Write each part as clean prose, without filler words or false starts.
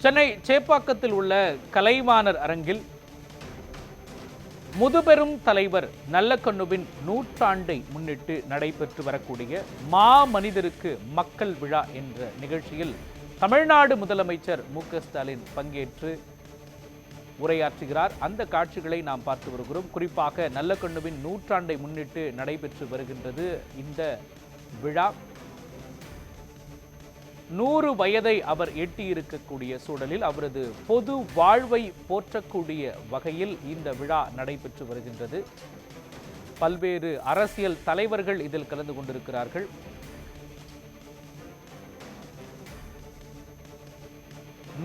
சென்னை சேப்பாக்கத்தில் உள்ள கலைவாணர் அரங்கில் முதுபெரும் தலைவர் நல்லக்கண்ணுவின் நூற்றாண்டை முன்னிட்டு நடைபெற்று வரக்கூடிய மாமனிதருக்கு மக்கள் விழா என்ற நிகழ்ச்சியில் தமிழ்நாடு முதலமைச்சர் மு.க.ஸ்டாலின் பங்கேற்று உரையாற்றுகிறார். அந்த காட்சிகளை நாம் பார்த்து வருகிறோம். குறிப்பாக நல்லக்கண்ணுவின் நூற்றாண்டை முன்னிட்டு நடைபெற்று வருகின்றது இந்த விழா. 100 வயதை அவர் எட்டியிருக்கக்கூடிய சூழலில் அவரது பொது வாழ்வை போற்றக்கூடிய வகையில் இந்த விழா நடைபெற்று வருகின்றது. பல்வேறு அரசியல் தலைவர்கள் இதில் கலந்து கொண்டிருக்கிறார்கள்.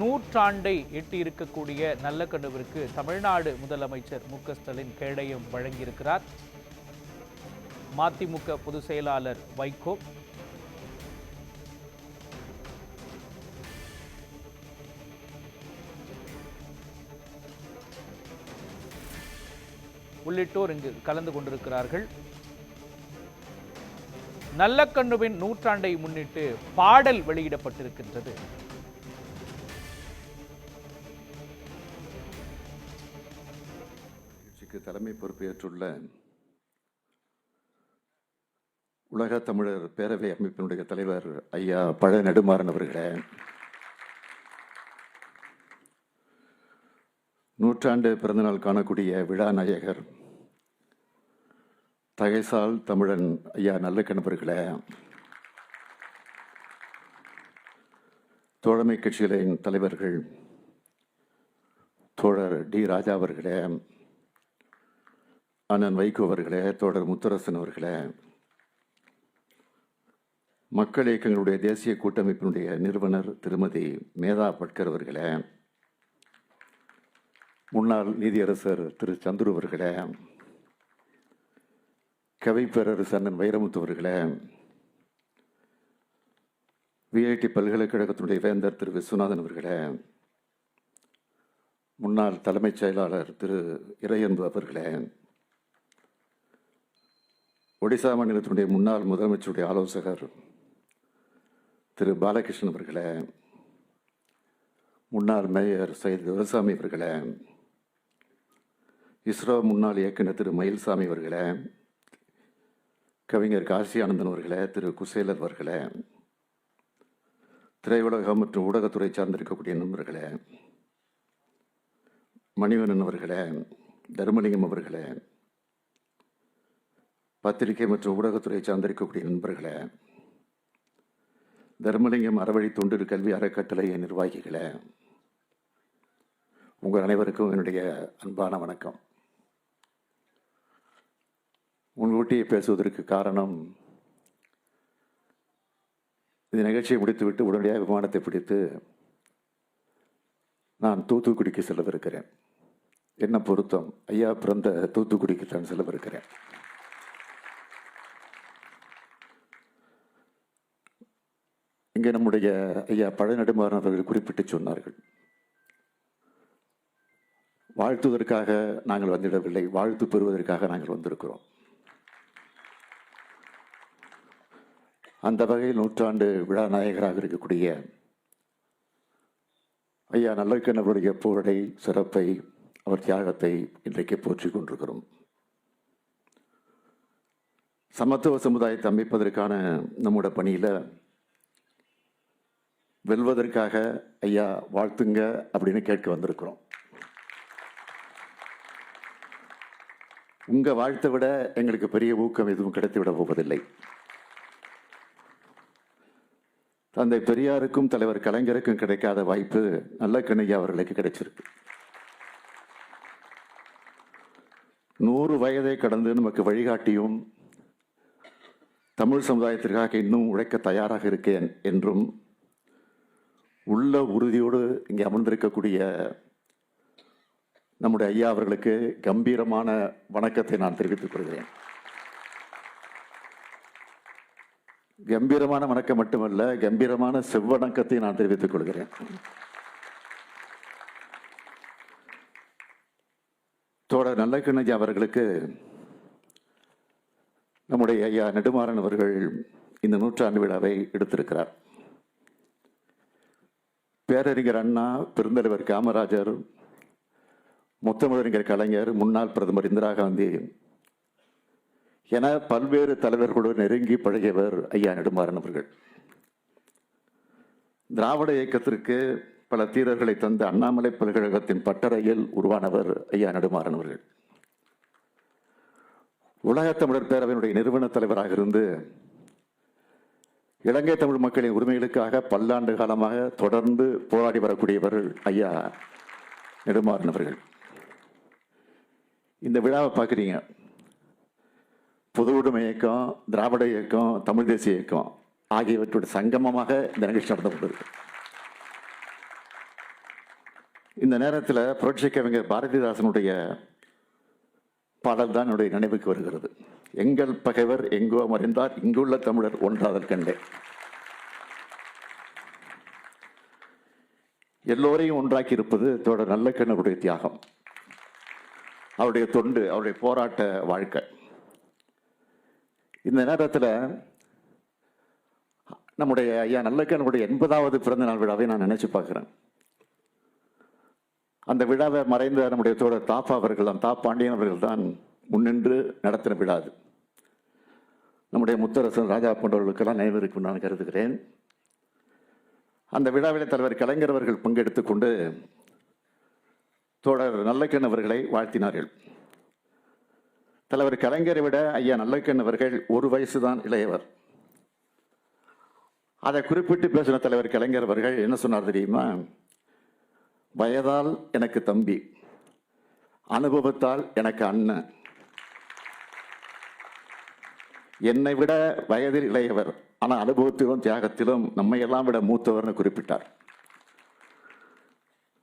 நூற்றாண்டை எட்டியிருக்கக்கூடிய நல்லக்கண்ணுவிற்கு தமிழ்நாடு முதலமைச்சர் மு.க.ஸ்டாலின் கேடயம் வழங்கியிருக்கிறார். மதிமுக பொதுச் செயலாளர் வைகோ, உள்ளிட்டோர் இங்கு கலந்து கொண்டிருக்கிறார்கள். நல்லக்கண்ணுவின் நூற்றாண்டை முன்னிட்டு பாடல் வெளியிடப்பட்டிருக்கின்றது. தலைமை பொறுப்பேற்றுள்ள உலக தமிழர் பேரவை அமைப்பினுடைய தலைவர் ஐயா பழ நெடுமாறன் அவர்களே, நூற்றாண்டு பிறந்தநாள் காணக்கூடிய விழா நாயகர் தகைசால் தமிழன் ஐயா நல்லக்கண் அவர்களே, தோழமை கட்சிகளின் தலைவர்கள் தோழர் டி ராஜா அவர்களே, அண்ணன் வைகோ அவர்களே, தோழர் முத்தரசன் அவர்களே, மக்கள் இயக்கங்களுடைய தேசிய கூட்டமைப்பினுடைய நிறுவனர் திருமதி மேதா பட்கர் அவர்களே, முன்னாள் நீதியரசர் திரு சந்துரு அவர்களே, கவிப்பேரரசு அண்ணன் வைரமுத்து அவர்களே, விஐடி பல்கலைக்கழகத்தினுடைய வேந்தர் திரு விஸ்வநாதன் அவர்களே, முன்னாள் தலைமைச் செயலாளர் திரு இறையன்பு அவர்களே, ஒடிசா மாநிலத்தினுடைய முன்னாள் முதலமைச்சருடைய ஆலோசகர் திரு பாலகிருஷ்ணன் அவர்களே, முன்னாள் மேயர் சையத் துரைசாமி அவர்களே, இஸ்ரோ முன்னாள் இயக்குனர் திரு மயில்சாமி அவர்களே, கவிஞர் காசி ஆனந்தன் அவர்களே, திரு குசேலர் அவர்களே, திரையுலகம் மற்றும் ஊடகத்துறை சார்ந்திருக்கக்கூடிய நண்பர்களே, மணிவண்ணன் அவர்களே, தர்மலிங்கம் அவர்களே, பத்திரிகை மற்றும் ஊடகத்துறை சார்ந்திருக்கக்கூடிய நண்பர்களே, தர்மலிங்கம் அறவழி தொண்டு கல்வி அறக்கட்டளை நிர்வாகிகளே, உங்கள் அனைவருக்கும் என்னுடைய அன்பான வணக்கம். முன்கூட்டியே பேசுவதற்கு காரணம், இந்த நிகழ்ச்சியை முடித்துவிட்டு உடனடியாக விமானத்தை பிடித்து நான் தூத்துக்குடிக்கு செல்லவிருக்கிறேன். என்ன பொருத்தம், ஐயா பிறந்த தூத்துக்குடிக்கு தான் செல்லவிருக்கிறேன். இங்கே நம்முடைய ஐயா பழ நெடுமாறன் அவர்கள் குறிப்பிட்டு சொன்னார்கள், வாழ்த்துவதற்காக நாங்கள் வந்துவிடவில்லை, வாழ்த்து பெறுவதற்காக நாங்கள் வந்திருக்கிறோம். அந்த வகையில் நூற்றாண்டு விழா நாயகராக இருக்கக்கூடிய ஐயா நல்லக்கண் அவருடைய புகழை, சிறப்பை, அவர் தியாகத்தை இன்றைக்கு போற்றிக் கொண்டிருக்கிறோம். சமத்துவ சமுதாயத்தை அமைப்பதற்கான நம்முடைய பணியில் வெல்வதற்காக ஐயா வாழ்த்துங்க அப்படின்னு கேட்க வந்திருக்கிறோம். உங்க வாழ்த்தை விட எங்களுக்கு பெரிய ஊக்கம் எதுவும் கிடைத்து விட போவதில்லை. தந்தை பெரியாருக்கும் தலைவர் கலைஞருக்கும் கிடைக்காத வாய்ப்பு நல்லக்கண் ஐயா அவர்களுக்கு கிடைச்சிருக்கு. 100 வயதை கடந்து நமக்கு வழிகாட்டியும் தமிழ் சமுதாயத்திற்காக இன்னும் உழைக்க தயாராக இருக்கேன் என்றும் உள்ள உறுதியோடு இங்கே அமர்ந்திருக்கக்கூடிய நம்முடைய ஐயா அவர்களுக்கு கம்பீரமான வணக்கத்தை நான் தெரிவித்துக் கொள்கிறேன். கம்பீரமான வணக்கம் மட்டுமல்ல, கம்பீரமான செவ்வணக்கத்தை நான் தெரிவித்துக் கொள்கிறேன். தோழர் நல்லக்கண் ஐயா அவர்களுக்கு நம்முடைய ஐயா நெடுமாறன் அவர்கள் இந்த நூற்றாண்டு விழாவை எடுத்திருக்கிறார். பேரறிஞர் அண்ணா, பெருந்தலைவர் காமராஜர், முத்தமிழறிஞர் கலைஞர், முன்னாள் பிரதமர் இந்திரா காந்தி என பல்வேறு தலைவர்களோடு நெருங்கி பழகியவர் ஐயா நெடுமாறன் அவர்கள். திராவிட இயக்கத்திற்கு பல தீரர்களை தந்த அண்ணாமலை பல்கழகத்தின் பட்டறையில் உருவானவர் ஐயா நெடுமாறன் அவர்கள். உலகத் தமிழர் பேரவையினுடைய நிறுவன தலைவராக இருந்து இலங்கை தமிழ் மக்களின் உரிமைகளுக்காக பல்லாண்டு காலமாக தொடர்ந்து போராடி வரக்கூடியவர்கள் ஐயா நெடுமாறன் அவர்கள். இந்த விழாவை பார்க்குறீங்க, பொது உடைமை இயக்கம், திராவிட இயக்கம், தமிழ் தேசிய இயக்கம் ஆகியவற்றுடைய சங்கமமாக இந்த நிகழ்ச்சி நடந்து கொண்டிருக்கு. இந்த நேரத்தில் புரட்சி கவிஞர் பாரதிதாசனுடைய பாடல் தான் என்னுடைய நினைவுக்கு வருகிறது. எங்கள் பகைவர் எங்கோ மறைந்தார், இங்குள்ள தமிழர் ஒன்றாதல் கண்டே. எல்லோரையும் ஒன்றாக்கி இருப்பது தோழர் நல்லக்கண்ணனுடைய தியாகம், அவருடைய தொண்டு, அவருடைய போராட்ட வாழ்க்கை. இந்த நேரத்தில் நம்முடைய ஐயா நல்லக்கண்ணனுடைய 80வது பிறந்த நாள் விழாவை நான் நினைச்சு பார்க்குறேன். அந்த விழாவை மறைந்த நம்முடைய தோழர் தாப்பா அவர்கள் தான், பாண்டியன் அவர்கள் தான் முன்னின்று நடத்தின விழா அது. நம்முடைய முத்தரசன், ராஜா போன்றவர்களுக்கெல்லாம் நினைவு இருக்கும் நான் கருதுகிறேன். அந்த விழாவில் தலைவர் கலைஞர் அவர்கள் பங்கெடுத்துக் கொண்டு தோழர் நல்லக்கண் அவர்களை வாழ்த்தினார்கள். தலைவர் கலைஞரை விட ஐயா நல்லக்கண் அவர்கள் 1 வயசு தான் இளையவர். அதை குறிப்பிட்டு பேசின தலைவர் கலைஞர் அவர்கள் என்ன சொன்னார் தெரியுமா? வயதால் எனக்கு தம்பி, அனுபவத்தால் எனக்கு அண்ணன், என்னை விட வயதில் இளையவர், ஆனால் அனுபவத்திலும் தியாகத்திலும் நம்மை எல்லாம் விட மூத்தவர்னு குறிப்பிட்டார்.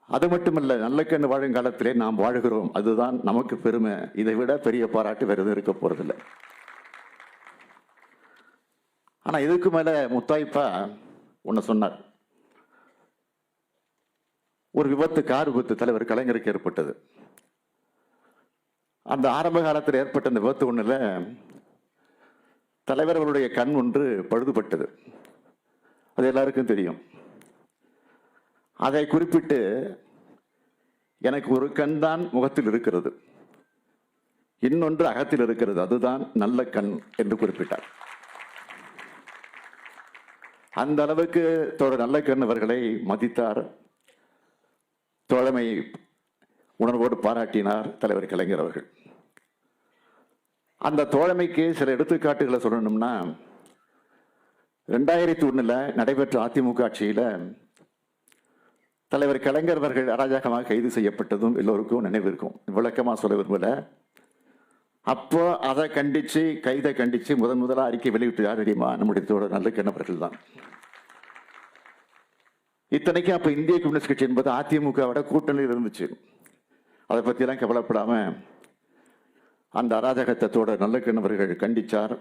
அது மட்டுமல்ல, நல்லக்கண்ணு வாழும் காலத்திலே நாம் வாழுகிறோம், அதுதான் நமக்கு பெருமை. இதை விட பெரிய பாராட்டு வேறு எதுவும் இருக்க போறதில்லை. ஆனா இதுக்கு மேல முத்தாய்ப்பா ஒன்னு சொன்னார். ஒரு விபத்து, கார் விபத்து தலைவர் கலைஞருக்கு ஏற்பட்டது. அந்த ஆரம்ப காலத்தில் ஏற்பட்ட அந்த விபத்து ஒண்ணுல தலைவர் அவருடைய கண் ஒன்று பழுதுபட்டது. அது எல்லாருக்கும் தெரியும். அதை குறிப்பிட்டு எனக்கு ஒரு கண் தான் முகத்தில் இருக்கிறது, இன்னொன்று அகத்தில் இருக்கிறது, அதுதான் நல்ல கண் என்று குறிப்பிட்டார். அந்த அளவுக்கு தோழர் நல்லக்கண் அவர்களை மதித்தார், தோழமை உணர்வோடு பாராட்டினார் தலைவர் கலைஞர் அவர்கள். அந்த தோழமைக்கு சில எடுத்துக்காட்டுகளை சொல்லணும்னா, 2001 நடைபெற்ற அதிமுக ஆட்சியில தலைவர் கலைஞர் அவர்கள் அராஜகமாக கைது செய்யப்பட்டதும் எல்லோருக்கும் நினைவு இருக்கும். விளக்கமா சொல்ல விரும்பல. அப்போ அதை கண்டிச்சு, கைதை கண்டிச்சு முதலா அறிக்கை வெளியிட்டு யார் தெரியுமா? நம்முடைய தோழர் நல்லக்கண் அவர்கள் தான். இத்தனைக்கும் அப்ப இந்திய கம்யூனிஸ்ட் கட்சி என்பது அதிமுகவோட கூட்டணியில் இருந்துச்சு. அதை பற்றியெல்லாம் கவலைப்படாம அந்த அராஜகத்தை தோழர் நல்லக்கண் அவர்கள் கண்டிச்சார்.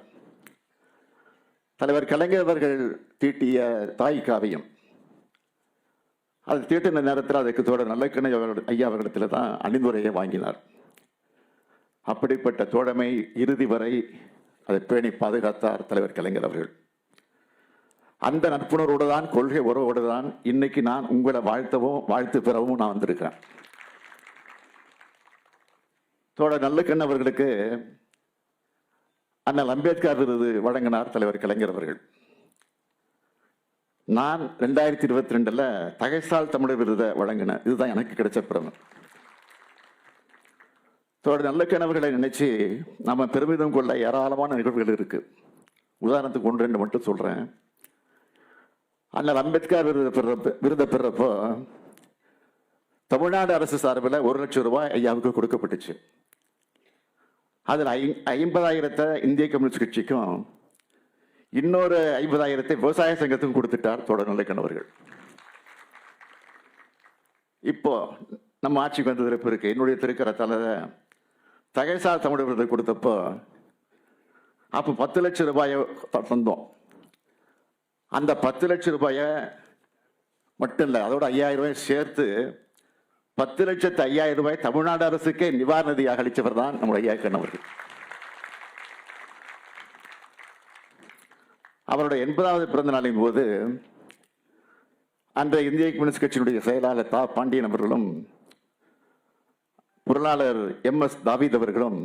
தலைவர் கலைஞர் அவர்கள் தீட்டிய தாய் காவியம், அது தீட்டின நேரத்தில் அதுக்கு தோழர் நல்லக்கண் ஐயா அவர்களிடத்தில் தான் அணிந்துரையை வாங்கினார். அப்படிப்பட்ட தோழமை இறுதி வரை அதை பேணி பாதுகாத்தார் தலைவர் கலைஞர் அவர்கள். அந்த நட்புணர்வோடு தான், கொள்கை உறவோடு தான் இன்னைக்கு நான் உங்களை வாழ்த்தவும் வாழ்த்து பெறவும் நான் வந்திருக்கேன். தோழர் நல்லக்கண் அவர்களுக்கு அண்ணல் அம்பேத்கர் விருது வழங்கினார் தலைவர் கலைஞர் அவர்கள். நான் 2022 தகைசால் தமிழர் விருதை வழங்கினேன். இதுதான் எனக்கு கிடைச்ச பெருமை. தோழர் நல்லக்கண் அவர்களை நினைச்சு நம்ம பெருமிதம் கொள்ள ஏராளமான நிகழ்வுகள் இருக்கு. உதாரணத்துக்கு 1-2 மட்டும் சொல்றேன். அண்ணல் அம்பேத்கர் விருதை பெறப்போ தமிழ்நாடு அரசு சார்பில் 1 லட்சம் ரூபாய் ஐயாவுக்கு கொடுக்கப்பட்டுச்சு. அதில் 50,000 இந்திய கம்யூனிஸ்ட் கட்சிக்கும், இன்னொரு 50,000 விவசாய சங்கத்துக்கும் கொடுத்துட்டார் தோழர் நல்லக்கண் அவர்கள். இப்போ நம்ம ஆட்சிக்கு வந்தது இருக்கு. என்னுடைய திருக்கரத்தால தகைசால் தமிழர் விருது கொடுத்தப்போ அப்போ 10 லட்சம் ரூபாயை தந்தோம். அந்த 10 லட்சம் ரூபாயை மட்டும் இல்லை, அதோட 5,000 ரூபாய் சேர்த்து 10,05,000 ரூபாய் தமிழ்நாடு அரசுக்கே நிவாரண நிதியாக அளித்தவர் தான் நம்முடைய ஐயா கண் அவர்கள். அவருடைய 80வது பிறந்த நாளின் போது அன்றைய இந்திய கம்யூனிஸ்ட் கட்சியினுடைய செயலாளர் தா பாண்டியன் அவர்களும் பொருளாளர் MS தாவீத் அவர்களும்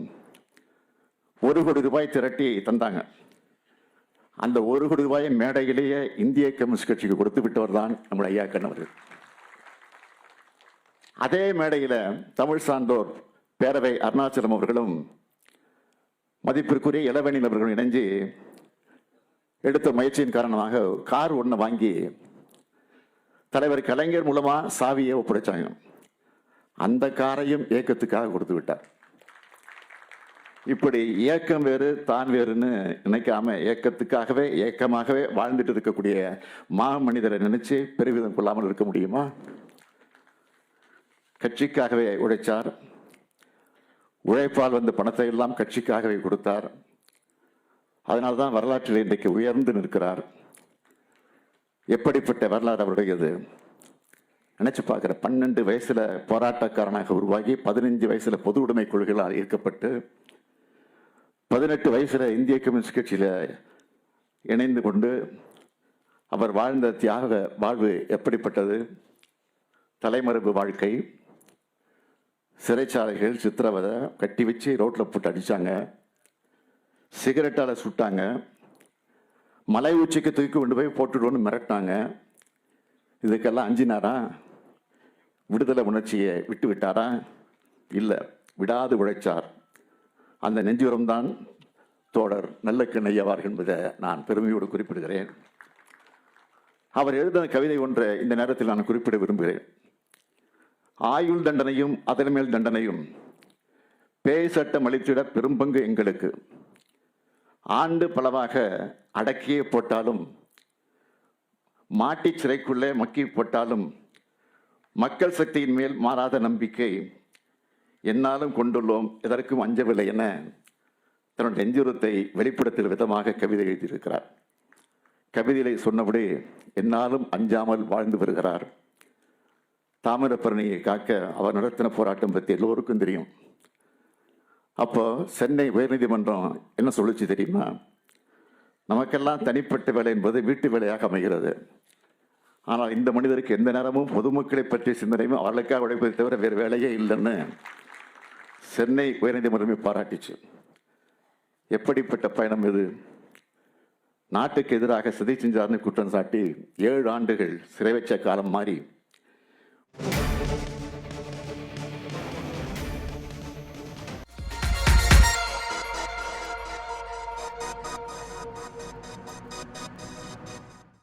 1 கோடி ரூபாய் திரட்டி தந்தாங்க. அந்த 1 கோடி ரூபாயை மேடையிலேயே இந்திய கம்யூனிஸ்ட் கட்சிக்கு கொடுத்து விட்டவர் தான் நம்முடைய ஐயா கண்ணவர்கள். அதே மேடையில் தமிழ் சான்றோர் பேரவை அருணாச்சலம் அவர்களும் மதிப்பிற்குரிய இளவேணில் அவர்களும் இணைஞ்சு எடுத்த முயற்சியின் காரணமாக கார் ஒன்று வாங்கி தலைவர் கலைஞர் மூலமா சாவியை ஒப்படைச்சாங்க. அந்த காரையும் இயக்கத்துக்காக கொடுத்து விட்டார். இப்படி இயக்கம் வேறு தான் வேறுன்னு நினைக்காம இயக்கத்துக்காகவே இயக்கமாகவே வாழ்ந்துட்டு இருக்கக்கூடிய மனிதரை நினைச்சு பெருமிதம் கொள்ளாமல் இருக்க முடியுமா? கட்சிக்காகவே உழைச்சார். உழைப்பால் வந்த பணத்தை எல்லாம் கட்சிக்காகவே கொடுத்தார். அதனால்தான் வரலாற்றில் இன்றைக்கு உயர்ந்து நிற்கிறார். எப்படிப்பட்ட வரலாறு அவருடையது நினைச்சு பார்க்கிற. 12 வயசுல போராட்டக்காரனாக உருவாகி 15 வயசுல பொது உடைமை கொள்கைகளால் ஈர்க்கப்பட்டு 18 வயசுல இந்திய கம்யூனிஸ்ட் கட்சியில இணைந்து கொண்டு அவர் வாழ்ந்த தியாக வாழ்வு எப்படிப்பட்டது? தலைமறைவு வாழ்க்கை, சிறைச்சாலைகள், சித்திரவதை, கட்டி வச்சு ரோட்ல போட்டு அடிச்சாங்க, சிகரெட்டால சுட்டாங்க, மலை உச்சிக்கு தூக்கி கொண்டு போய் போட்டுடுவோன்னு மிரட்டினாங்க. இதுக்கெல்லாம் அஞ்சினாரா? விடுதலை உணர்ச்சியை விட்டு விட்டாரா? இல்லை, விடாது உழைச்சார். அந்த நெஞ்சுரம் தான் தோழர் நல்லக்கண்ணையவார் என்பதை நான் பெருமையோடு குறிப்பிடுகிறேன். அவர் எழுதின கவிதை ஒன்றை இந்த நேரத்தில் நான் குறிப்பிட விரும்புகிறேன். ஆயுள் தண்டனையும் அதன் மேல் தண்டனையும் பேய் சட்டம் அளித்திட பெரும்பங்கு எங்களுக்கு. ஆண்டு பலவாக அடக்கியே போட்டாலும் மாட்டி சிறைக்குள்ளே மக்கி போட்டாலும் மக்கள் சக்தியின் மேல் மாறாத நம்பிக்கை என்னாலும் கொண்டுள்ளோம், எதற்கும் அஞ்சவில்லை என தன்னுடைய நெஞ்சுரத்தை வெளிப்படுத்தும் விதமாக கவிதை எழுதியிருக்கிறார். கவிதையை சொன்னபடி என்னாலும் அஞ்சாமல் வாழ்ந்து வருகிறார். தாமிரபரணியை காக்க அவர் நடத்தின போராட்டம் பற்றி எல்லோருக்கும் தெரியும். அப்போ சென்னை உயர்நீதிமன்றம் என்ன சொல்லிச்சு தெரியுமா? நமக்கெல்லாம் தனிப்பட்ட வேலை என்பது வீட்டு வேலையாக அமைகிறது. ஆனால் இந்த மனிதருக்கு எந்த நேரமும் பொதுமக்களை பற்றிய சிந்தனையும் அவர்களுக்காக உழைப்பதை தவிர வேறு வேலையே இல்லைன்னு சென்னை உயர்நீதிமன்றமே பாராட்டிச்சு. எப்படிப்பட்ட பயணம் இது? நாட்டுக்கு எதிராக சதி செஞ்சார்னு குற்றம் சாட்டி 7 ஆண்டுகள் சிறை வச்ச காலம் மாறி